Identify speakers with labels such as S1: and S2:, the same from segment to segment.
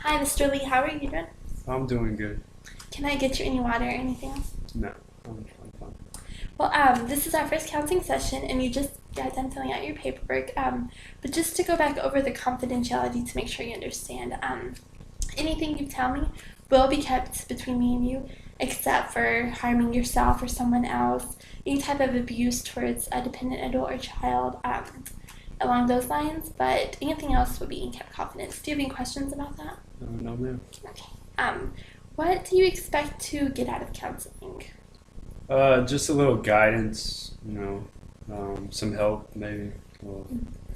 S1: Hi, Mr. Lee. How are you doing?
S2: I'm doing good.
S1: Can I get you any water or anything else?
S2: No, I'm fine.
S1: Well, this is our first counseling session, and you just got done filling out your paperwork. But just to go back over the confidentiality to make sure you understand, anything you tell me will be kept between me and you, except for harming yourself or someone else, any type of abuse towards a dependent adult or child, along those lines. But anything else will be kept confidence. Do you have any questions about that?
S2: No, ma'am.
S1: Okay. What do you expect to get out of counseling?
S2: Just a little guidance, some help, maybe, a little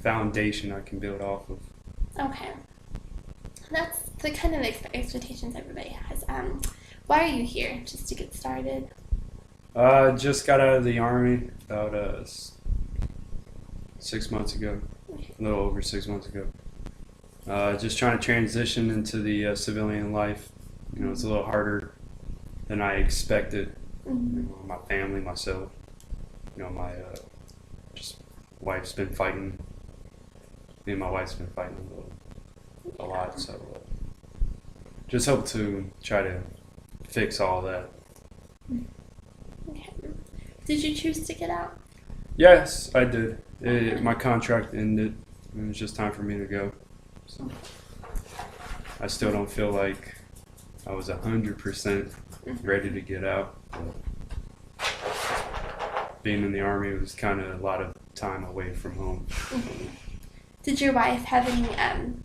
S2: foundation I can build off of.
S1: Okay. That's the kind of expectations everybody has. Why are you here? Just to get started?
S2: Just got out of the Army about 6 months ago, a little over 6 months ago. Just trying to transition into the civilian life. It's a little harder than I expected. My family, myself, my just wife's been fighting. Me and my wife's been fighting a lot, so just hope to try to fix all that.
S1: Okay. Did you choose to get out?
S2: Yes, I did. My contract ended. It was just time for me to go. So I still don't feel like I was 100% ready to get out. Being in the Army was kind of a lot of time away from home.
S1: Did your wife have any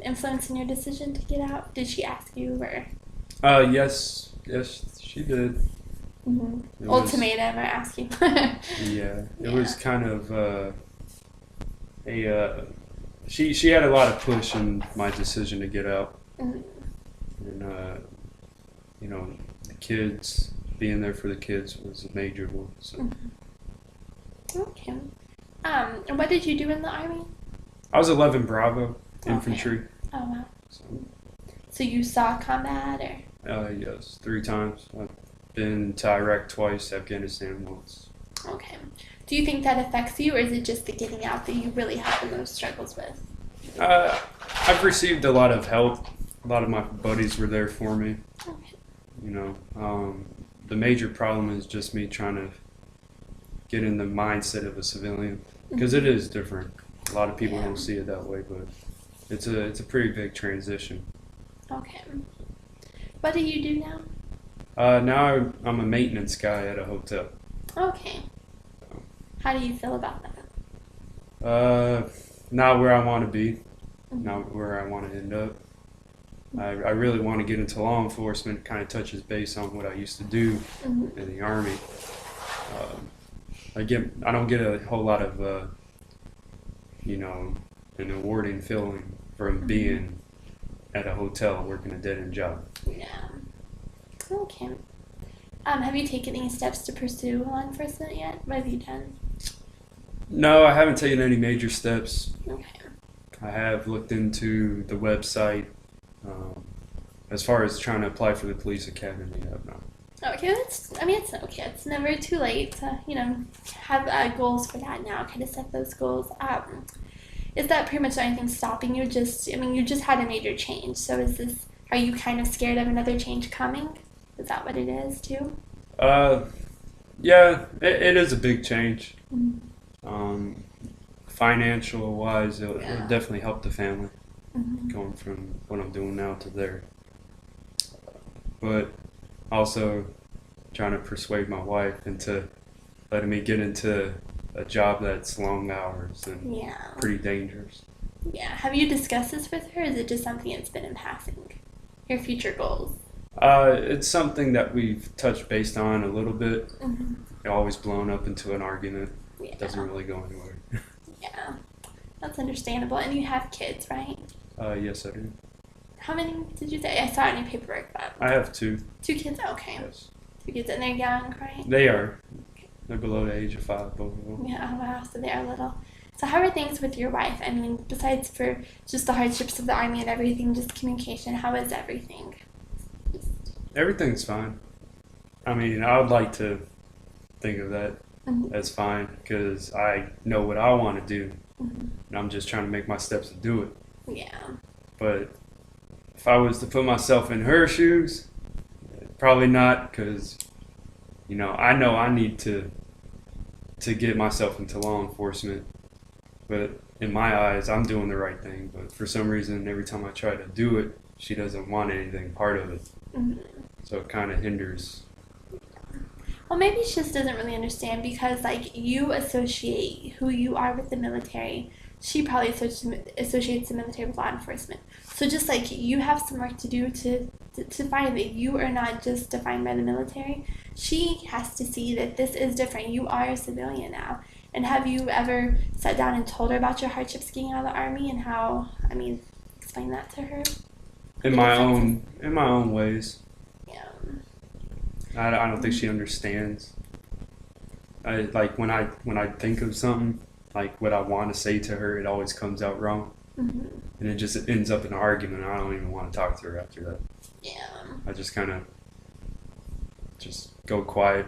S1: influence in your decision to get out? Did she ask you, or
S2: Yes, she did. It was,
S1: ultimatum, or ask you?
S2: yeah, it was kind of she had a lot of push in my decision to get out,
S1: Mhm.
S2: and the kids, being there for the kids was a major one. So
S1: Okay. And what did you do in the Army?
S2: I was 11 Bravo
S1: Okay.
S2: infantry.
S1: Oh, wow.
S2: So
S1: So you saw combat, or?
S2: yes, 3 times. I've been to Iraq twice, Afghanistan once.
S1: Okay. Do you think that affects you, or is it just the getting out that you really have the most struggles with?
S2: Uh, I've received a lot of help. A lot of my buddies were there for me.
S1: Okay.
S2: The major problem is just me trying to get in the mindset of a civilian, because it is different. A lot of people don't see it that way, but it's a pretty big transition.
S1: Okay. What do you do now?
S2: Now I'm a maintenance guy at a hotel.
S1: Okay. How do you feel about that?
S2: Not where I want to be, not where I want to end up. I really want to get into law enforcement. Kind of touches base on what I used to do in the Army. I don't get a whole lot of an awarding feeling from being at a hotel working a dead end job.
S1: Yeah. Okay. Have you taken any steps to pursue law enforcement yet? What have you done?
S2: No, I haven't taken any major steps.
S1: Okay.
S2: I have looked into the website. As far as trying to apply for the police academy, I have not.
S1: Okay, it's okay. It's never too late to, have goals for that now, kind of set those goals. Is that pretty much the only thing stopping you? You just had a major change. So are you kind of scared of another change coming? Is that what it is, too?
S2: Yeah, it is a big change.
S1: Mm-hmm.
S2: Financial wise, it'll
S1: Yeah.
S2: definitely help the family
S1: Mm-hmm.
S2: going from what I'm doing now to there. But also trying to persuade my wife into letting me get into a job that's long hours and
S1: Yeah.
S2: pretty dangerous.
S1: Yeah. Have you discussed this with her, or is it just something that's been in passing? Your future goals?
S2: It's something that we've touched based on a little bit.
S1: Mm-hmm.
S2: It always blown up into an argument.
S1: Yeah.
S2: It doesn't really go anywhere.
S1: Yeah. That's understandable. And you have kids, right?
S2: Yes, I do.
S1: How many did you say? I saw it in your paperwork, but
S2: I have two.
S1: 2 kids? Okay.
S2: Yes,
S1: 2 kids, and they're young, right?
S2: they are. They're below the age of 5, both of them.
S1: Yeah, oh wow, so they are little. So how are things with your wife? I mean, besides for just the hardships of the Army and everything, just communication, how is everything?
S2: Everything's fine. I mean, I would like to think of that
S1: Mhm.
S2: as fine because I know what I want to do,
S1: Mhm.
S2: and I'm just trying to make my steps to do it.
S1: Yeah.
S2: But if I was to put myself in her shoes, probably not, because I know I need to get myself into law enforcement. But in my eyes, I'm doing the right thing. But for some reason, every time I try to do it, she doesn't want anything part of it.
S1: Mhm.
S2: So it kind of hinders.
S1: Well, maybe she just doesn't really understand because, like, you associate who you are with the military. She probably associates the military with law enforcement. So just like you have some work to do to find that you are not just defined by the military, she has to see that this is different. You are a civilian now. And have you ever sat down and told her about your hardships getting out of the Army and how, explain that to her?
S2: In my own ways.
S1: Yeah.
S2: I don't think she understands. Like when I think of something, like what I want to say to her, it always comes out wrong,
S1: Mm-hmm.
S2: and it just ends up in an argument. I don't even want to talk to her after that.
S1: Yeah.
S2: I just kind of just go quiet.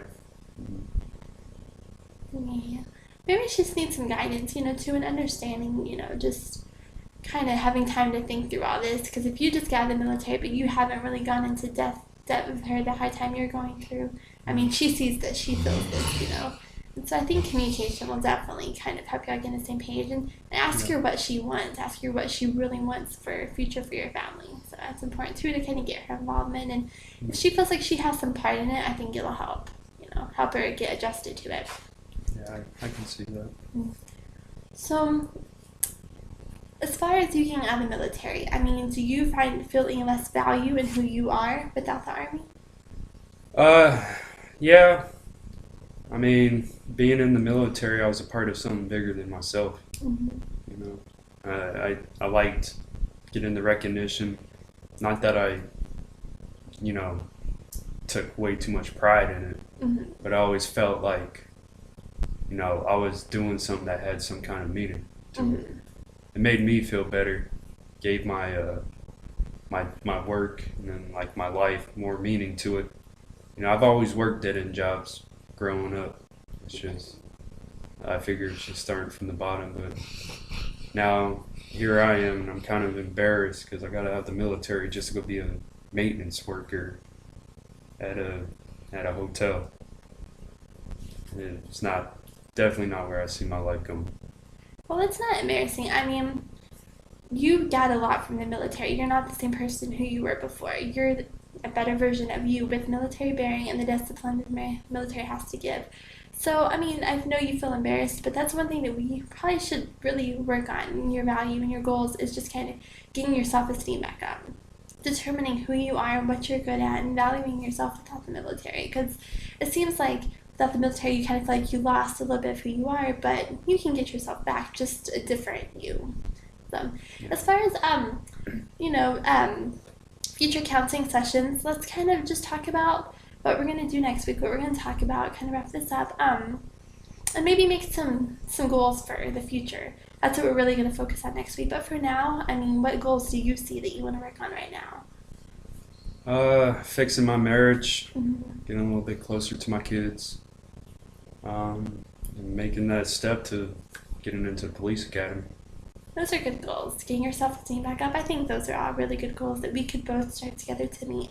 S1: Yeah. Maybe she just needs some guidance, to an understanding, just kind of having time to think through all this. Because if you just got out of the military, but you haven't really gone into depth with her the hard time you're going through, she sees this, she feels this, And so I think communication will definitely kind of help you all get on the same page and ask her what she wants, ask her what she really wants for a future for your family. So that's important too to kind of get her involvement. And if she feels like she has some part in it, I think it'll help, help her get adjusted to it.
S2: Yeah, I can see that.
S1: So, as far as you getting out of the military, do you feel any less value in who you are without the Army?
S2: Yeah. Being in the military, I was a part of something bigger than myself.
S1: Mm-hmm.
S2: I liked getting the recognition. Not that I, took way too much pride in it,
S1: Mm-hmm.
S2: but I always felt like, I was doing something that had some kind of meaning to it. It made me feel better, gave my my work and then like my life more meaning to it. I've always worked dead-end jobs growing up. It's just I figured it's just starting from the bottom, but now here I am, and I'm kind of embarrassed because I gotta have the military just to go be a maintenance worker at a hotel. It's definitely not where I see my life going.
S1: Well, it's not embarrassing. You got a lot from the military. You're not the same person who you were before. You're a better version of you with military bearing and the discipline the military has to give. So, I know you feel embarrassed, but that's one thing that we probably should really work on. Your value and your goals is just kind of getting your self-esteem back up. Determining who you are and what you're good at and valuing yourself without the military. Because it seems like without the military, you kind of feel like you lost a little bit of who you are, but you can get yourself back, just a different you. So, as far as, future counseling sessions, let's kind of just talk about what we're going to do next week, what we're going to talk about, kind of wrap this up, and maybe make some goals for the future. That's what we're really going to focus on next week. But for now, what goals do you see that you want to work on right now?
S2: Fixing my marriage,
S1: Mm-hmm.
S2: getting a little bit closer to my kids, and making that step to getting into the police academy.
S1: Those are good goals. Getting your self-esteem back up. I think those are all really good goals that we could both start together to meet.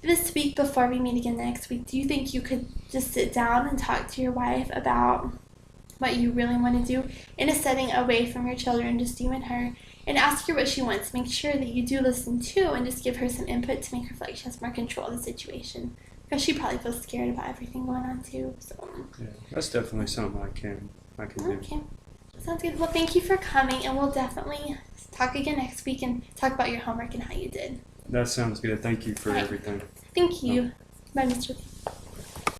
S1: This week, before we meet again next week, do you think you could just sit down and talk to your wife about what you really want to do in a setting away from your children, just you and her, and ask her what she wants? Make sure that you do listen too and just give her some input to make her feel like she has more control of the situation. Because she probably feels scared about everything going on too. So
S2: Yeah, that's definitely something I can do.
S1: okay. Sounds good. Well, thank you for coming, and we'll definitely talk again next week and talk about your homework and how you did.
S2: That sounds good. Thank you for
S1: Right.
S2: everything.
S1: Thank you. Bye, Mr. Lee.